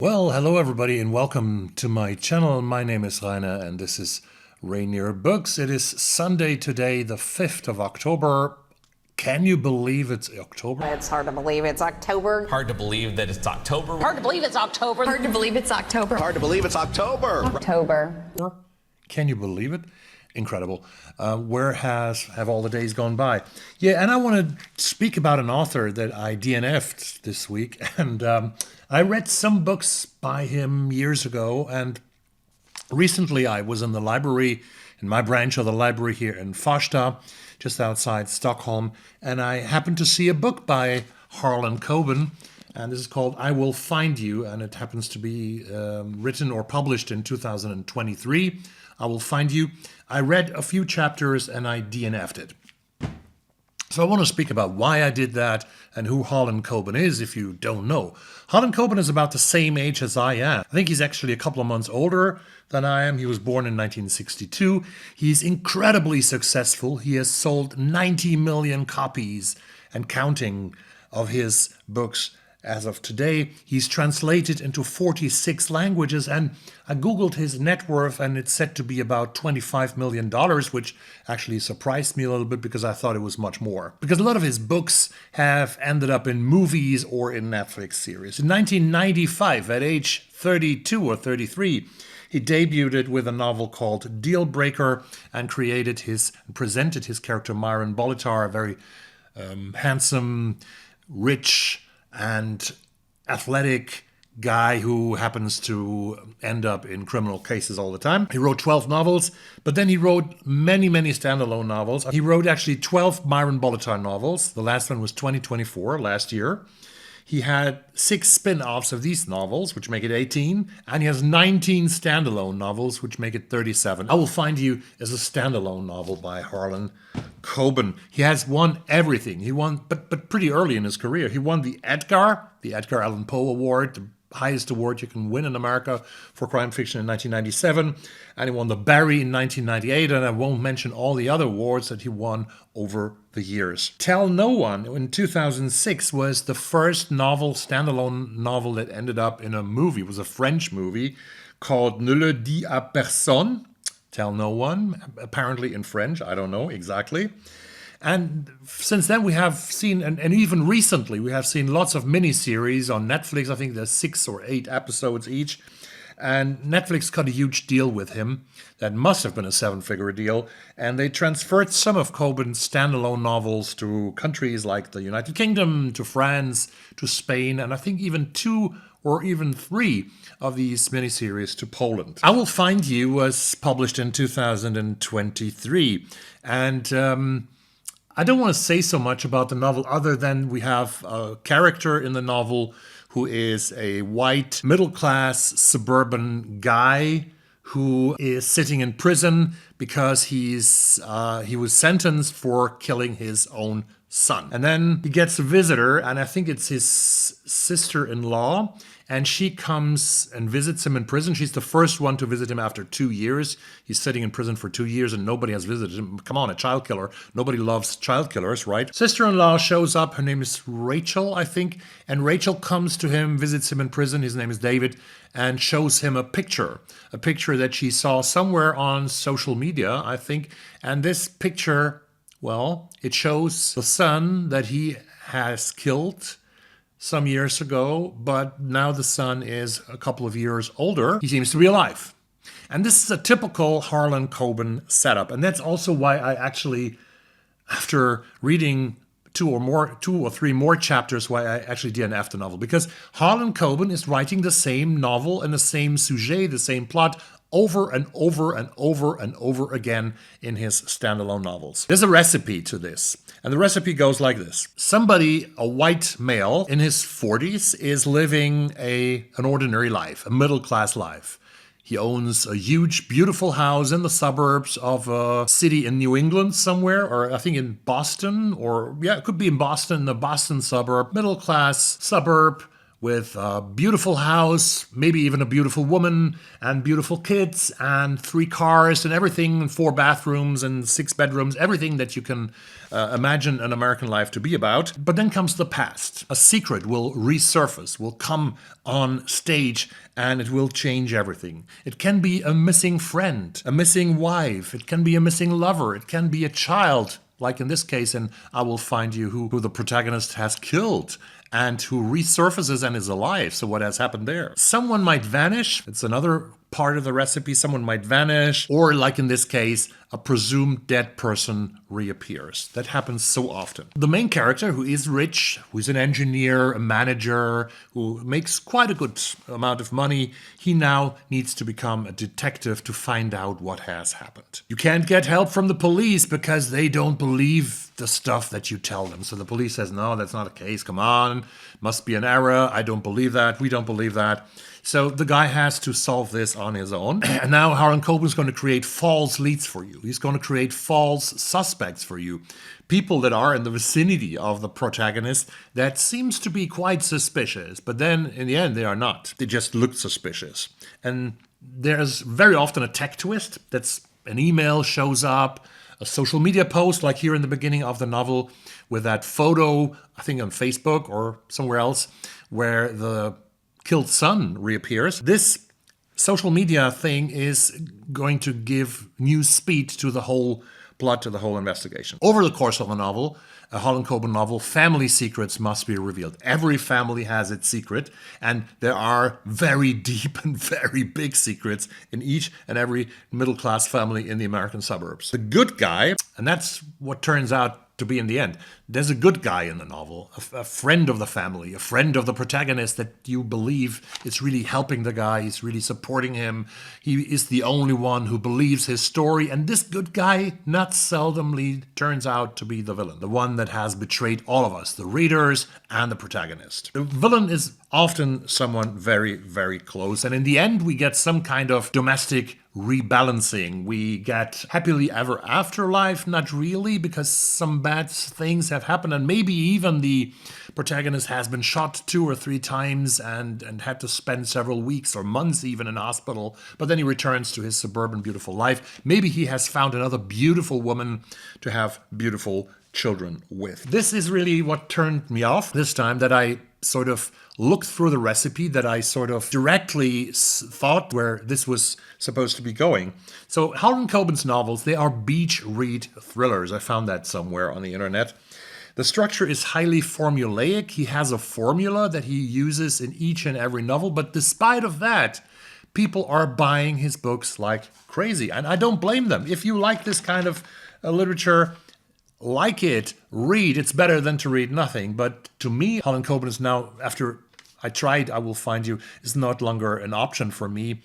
Well, hello everybody and welcome to my channel. My name is Rainer and this is Rainier Books. It is Sunday today, the 5th of October. Can you believe it's October? It's hard to believe it's October. Hard to believe that it's October. Hard to believe it's October. Hard to believe it's October. Hard to believe it's October. October. Can you believe it? Incredible. Where have all the days gone by? Yeah, and I want to speak about an author that I DNF'd this week. And I read some books by him years ago. And recently I was in the library, in my branch of the library here in Farsta, just outside Stockholm. And I happened to see a book by Harlan Coben. And this is called I Will Find You. And it happens to be written or published in 2023. I Will Find You. I read a few chapters and I DNF'd it. So I want to speak about why I did that and who Harlan Coben is if you don't know. Harlan Coben is about the same age as I am. I think he's actually a couple of months older than I am. He was born in 1962. He's incredibly successful. He has sold 90 million copies and counting of his books as of today. He's translated into 46 languages, and I googled his net worth and it's said to be about $25 million, which actually surprised me a little bit because I thought it was much more. Because a lot of his books have ended up in movies or in Netflix series. In 1995, at age 32 or 33, he debuted with a novel called Deal Breaker and presented his character Myron Bolitar, a very handsome, rich, and athletic guy who happens to end up in criminal cases all the time. He wrote 12 novels, but then he wrote many standalone novels. He wrote actually 12 Myron Bolitar novels. The last one was 2024, last year. He had 6 spin-offs of these novels, which make it 18, and he has 19 standalone novels, which make it 37. I Will Find You is a standalone novel by Harlan Coben. He has won everything. He won, but pretty early in his career. He won the Edgar Allan Poe Award, the highest award you can win in America for crime fiction in 1997. And he won the Barry in 1998, and I won't mention all the other awards that he won over the years. Tell No One in 2006 was the first standalone novel that ended up in a movie. It was a French movie called Ne le dis à personne. Tell No One, apparently in French, I don't know exactly. And since then we have seen, and even recently, we have seen lots of miniseries on Netflix. I think there's 6 or 8 episodes each. And Netflix cut a huge deal with him. That must have been a 7-figure deal. And they transferred some of Coben's standalone novels to countries like the United Kingdom, to France, to Spain, and I think even 2 or even 3 of these miniseries to Poland. I Will Find You was published in 2023. And I don't want to say so much about the novel other than we have a character in the novel who is a white, middle-class, suburban guy who is sitting in prison because he was sentenced for killing his own son. And then he gets a visitor, and I think it's his sister-in-law, and she comes and visits him in prison. She's the first one to visit him after 2 years. He's sitting in prison for 2 years and nobody has visited him. Come on, a child killer. Nobody loves child killers, right? Sister-in-law shows up. Her name is Rachel, I think. And Rachel comes to him, visits him in prison. His name is David, and shows him a picture that she saw somewhere on social media, I think. And this picture, well, it shows the son that he has killed some years ago, but now the son is a couple of years older. He seems to be alive. And this is a typical Harlan Coben setup. And that's also why I actually, after reading 2 or 3 more chapters, why I actually DNF'd the novel. Because Harlan Coben is writing the same novel and the same sujet, the same plot, over and over and over and over again in his standalone novels. There's a recipe to this, and the recipe goes like this. Somebody, a white male in his 40s, is living an ordinary life, a middle-class life. He owns a huge, beautiful house in the suburbs of a city in New England somewhere, or I think in Boston, or yeah, it could be in Boston, the Boston suburb, middle-class suburb, with a beautiful house, maybe even a beautiful woman, and beautiful kids, and 3 cars, and everything, and 4 bathrooms, and 6 bedrooms, everything that you can imagine an American life to be about. But then comes the past. A secret will resurface, will come on stage, and it will change everything. It can be a missing friend, a missing wife, it can be a missing lover, it can be a child, like in this case, and I Will Find You, who the protagonist has killed and who resurfaces and is alive. So what has happened there? Someone might vanish. It's another part of the recipe. Someone might vanish, or like in this case, a presumed dead person reappears. That happens so often. The main character, who is rich, who's an engineer, a manager, who makes quite a good amount of money, he now needs to become a detective to find out what has happened. You can't get help from the police because they don't believe the stuff that you tell them. So the police says, no, that's not the case. Come on, must be an error. I don't believe that. We don't believe that. So the guy has to solve this on his own. And now Harlan Coben is going to create false leads for you. He's going to create false suspects for you. People that are in the vicinity of the protagonist that seems to be quite suspicious. But then in the end, they are not. They just look suspicious. And there's very often a tech twist. That's an email shows up, a social media post, like here in the beginning of the novel, with that photo, I think on Facebook or somewhere else, where the killed son reappears. This social media thing is going to give new speed to the whole plot, to the whole investigation. Over the course of the novel, a Harlan Coben novel, family secrets must be revealed. Every family has its secret, and there are very deep and very big secrets in each and every middle-class family in the American suburbs. The good guy, and that's what turns out to be in the end. There's a good guy in the novel, a friend of the family, a friend of the protagonist that you believe is really helping the guy, he's really supporting him. He is the only one who believes his story, and this good guy not seldomly turns out to be the villain, the one that has betrayed all of us, the readers and the protagonist. The villain is often someone very, very close, and in the end we get some kind of domestic rebalancing. We get happily ever after life, not really, because some bad things have happened, and maybe even the protagonist has been shot 2 or 3 times and had to spend several weeks or months even in hospital, but then he returns to his suburban beautiful life. Maybe he has found another beautiful woman to have beautiful children with. This is really what turned me off this time, that I sort of looked through the recipe, that I sort of directly thought where this was supposed to be going. So Harlan Coben's novels, they are beach read thrillers. I found that somewhere on the internet. The structure is highly formulaic. He has a formula that he uses in each and every novel, but despite of that, people are buying his books like crazy, and I don't blame them. If you like this kind of literature, like it, read. It's better than to read nothing. But to me, Harlan Coben is now, after I tried I Will Find You, is not longer an option for me.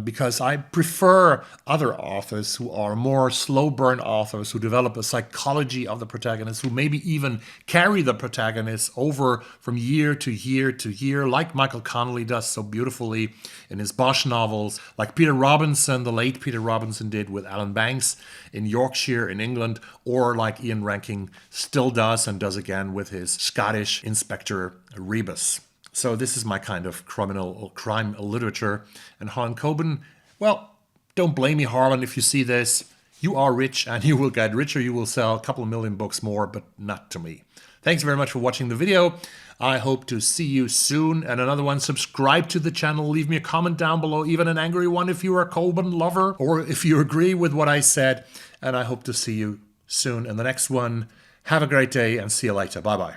Because I prefer other authors who are more slow burn authors, who develop a psychology of the protagonist, who maybe even carry the protagonist over from year to year to year, like Michael Connelly does so beautifully in his Bosch novels, like Peter Robinson, the late Peter Robinson, did with Alan Banks in Yorkshire in England, or like Ian Rankin still does and does again with his Scottish Inspector Rebus. So this is my kind of crime literature. And Harlan Coben, well, don't blame me, Harlan, if you see this. You are rich and you will get richer. You will sell a couple of million books more, but not to me. Thanks very much for watching the video. I hope to see you soon. And another one, subscribe to the channel. Leave me a comment down below, even an angry one if you're a Coben lover or if you agree with what I said. And I hope to see you soon in the next one. Have a great day and see you later. Bye-bye.